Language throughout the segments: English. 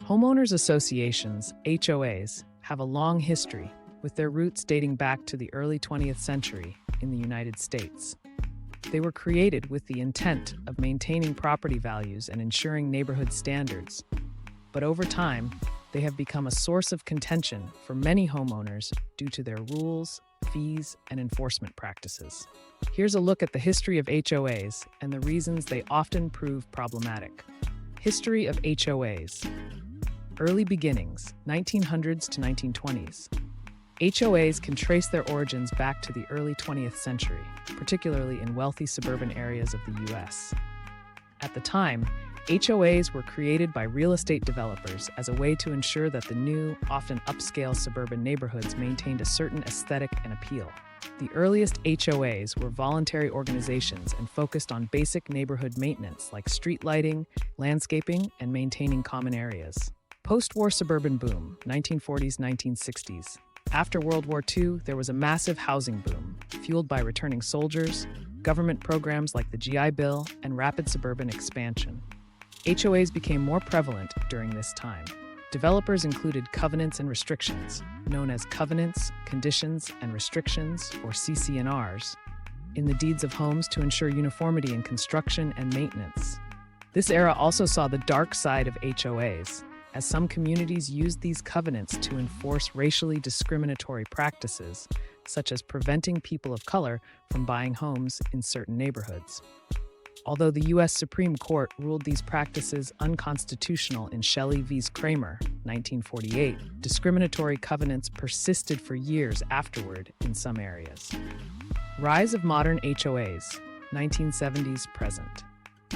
Homeowners Associations, HOAs, have a long history, with their roots dating back to the early 20th century in the United States. They were created with the intent of maintaining property values and ensuring neighborhood standards. But over time, they have become a source of contention for many homeowners due to their rules, fees, and enforcement practices. Here's a look at the history of HOAs and the reasons they often prove problematic. History of HOAs. Early beginnings, 1900s to 1920s. HOAs can trace their origins back to the early 20th century, particularly in wealthy suburban areas of the U.S. At the time, HOAs were created by real estate developers as a way to ensure that the new, often upscale suburban neighborhoods maintained a certain aesthetic and appeal. The earliest HOAs were voluntary organizations and focused on basic neighborhood maintenance like street lighting, landscaping, and maintaining common areas. Post-war suburban boom, 1940s, 1960s. After World War II, there was a massive housing boom, fueled by returning soldiers, government programs like the GI Bill, and rapid suburban expansion. HOAs became more prevalent during this time. Developers included covenants and restrictions, known as covenants, conditions, and restrictions, or CC&Rs, in the deeds of homes to ensure uniformity in construction and maintenance. This era also saw the dark side of HOAs, as some communities used these covenants to enforce racially discriminatory practices, such as preventing people of color from buying homes in certain neighborhoods. Although the U.S. Supreme Court ruled these practices unconstitutional in Shelley v. Kramer, 1948, discriminatory covenants persisted for years afterward in some areas. Rise of modern HOAs, 1970s present.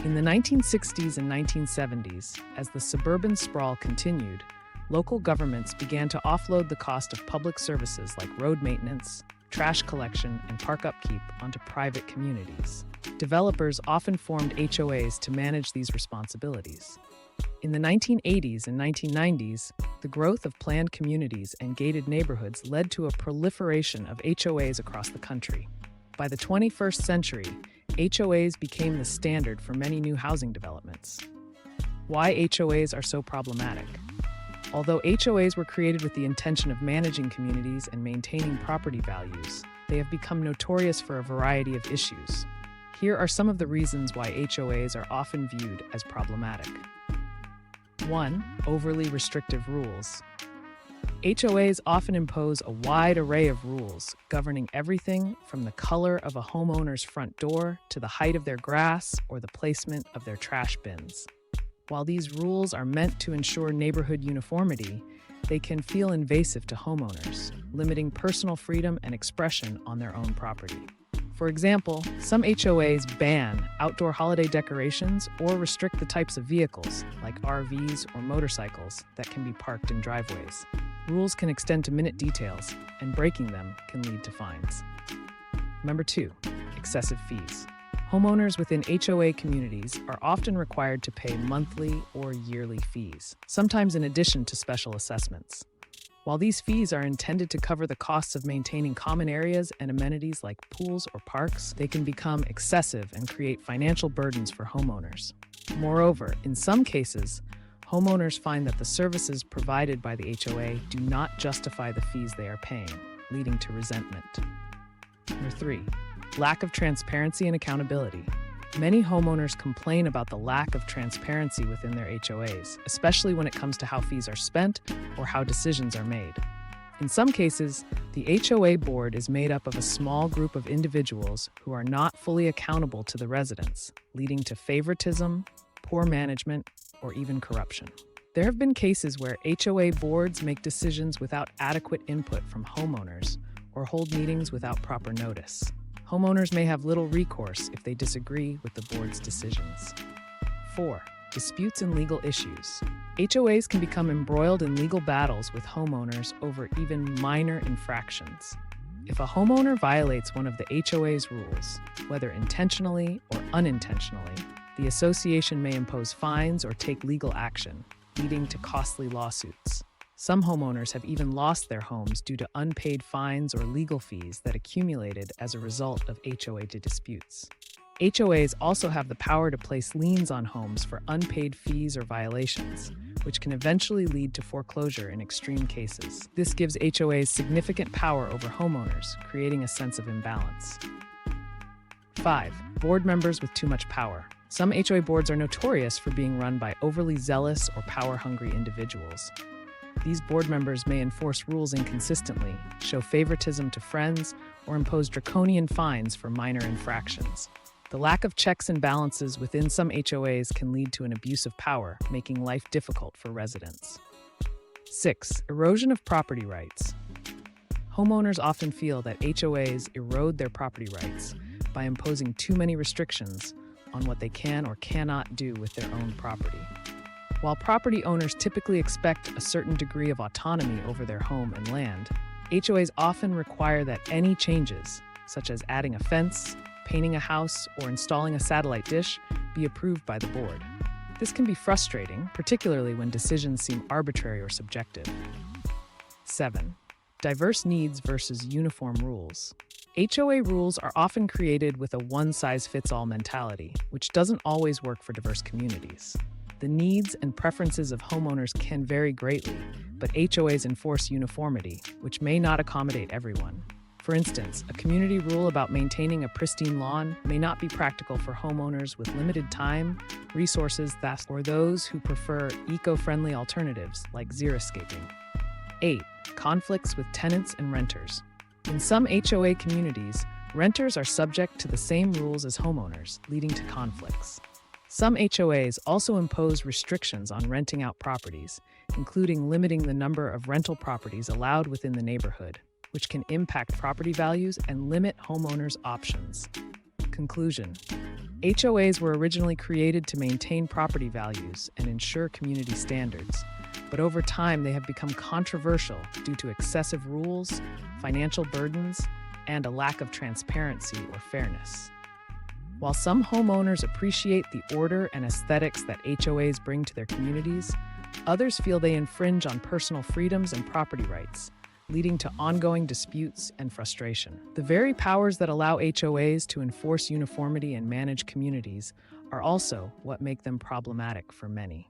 In the 1960s and 1970s, as the suburban sprawl continued, local governments began to offload the cost of public services like road maintenance, trash collection, and park upkeep onto private communities. Developers often formed HOAs to manage these responsibilities. In the 1980s and 1990s, the growth of planned communities and gated neighborhoods led to a proliferation of HOAs across the country. By the 21st century, HOAs became the standard for many new housing developments. Why HOAs are so problematic? Although HOAs were created with the intention of managing communities and maintaining property values, they have become notorious for a variety of issues. Here are some of the reasons why HOAs are often viewed as problematic. 1. Overly restrictive rules. HOAs often impose a wide array of rules governing everything from the color of a homeowner's front door to the height of their grass or the placement of their trash bins. While these rules are meant to ensure neighborhood uniformity, they can feel invasive to homeowners, limiting personal freedom and expression on their own property. For example, some HOAs ban outdoor holiday decorations or restrict the types of vehicles, like RVs or motorcycles, that can be parked in driveways. Rules can extend to minute details, and breaking them can lead to fines. Number 2, excessive fees. Homeowners within HOA communities are often required to pay monthly or yearly fees, sometimes in addition to special assessments. While these fees are intended to cover the costs of maintaining common areas and amenities like pools or parks, they can become excessive and create financial burdens for homeowners. Moreover, in some cases, homeowners find that the services provided by the HOA do not justify the fees they are paying, leading to resentment. Number 3, lack of transparency and accountability. Many homeowners complain about the lack of transparency within their HOAs, especially when it comes to how fees are spent or how decisions are made. In some cases, the HOA board is made up of a small group of individuals who are not fully accountable to the residents, leading to favoritism, poor management, or even corruption. There have been cases where HOA boards make decisions without adequate input from homeowners or hold meetings without proper notice. Homeowners may have little recourse if they disagree with the board's decisions. 4. Disputes and legal issues. HOAs can become embroiled in legal battles with homeowners over even minor infractions. If a homeowner violates one of the HOA's rules, whether intentionally or unintentionally, the association may impose fines or take legal action, leading to costly lawsuits. Some homeowners have even lost their homes due to unpaid fines or legal fees that accumulated as a result of HOA disputes. HOAs also have the power to place liens on homes for unpaid fees or violations, which can eventually lead to foreclosure in extreme cases. This gives HOAs significant power over homeowners, creating a sense of imbalance. 5. Board members with too much power. Some HOA boards are notorious for being run by overly zealous or power-hungry individuals. These board members may enforce rules inconsistently, show favoritism to friends, or impose draconian fines for minor infractions. The lack of checks and balances within some HOAs can lead to an abuse of power, making life difficult for residents. 6. Erosion of property rights. Homeowners often feel that HOAs erode their property rights by imposing too many restrictions on what they can or cannot do with their own property. While property owners typically expect a certain degree of autonomy over their home and land, HOAs often require that any changes, such as adding a fence, painting a house, or installing a satellite dish, be approved by the board. This can be frustrating, particularly when decisions seem arbitrary or subjective. 7. Diverse needs versus uniform rules. HOA rules are often created with a one-size-fits-all mentality, which doesn't always work for diverse communities. The needs and preferences of homeowners can vary greatly, but HOAs enforce uniformity, which may not accommodate everyone. For instance, a community rule about maintaining a pristine lawn may not be practical for homeowners with limited time, resources, or those who prefer eco-friendly alternatives like xeriscaping. 8. Conflicts with tenants and renters. In some HOA communities, renters are subject to the same rules as homeowners, leading to conflicts. Some HOAs also impose restrictions on renting out properties, including limiting the number of rental properties allowed within the neighborhood, which can impact property values and limit homeowners' options. Conclusion: HOAs were originally created to maintain property values and ensure community standards, but over time they have become controversial due to excessive rules, financial burdens, and a lack of transparency or fairness. While some homeowners appreciate the order and aesthetics that HOAs bring to their communities, others feel they infringe on personal freedoms and property rights, leading to ongoing disputes and frustration. The very powers that allow HOAs to enforce uniformity and manage communities are also what make them problematic for many.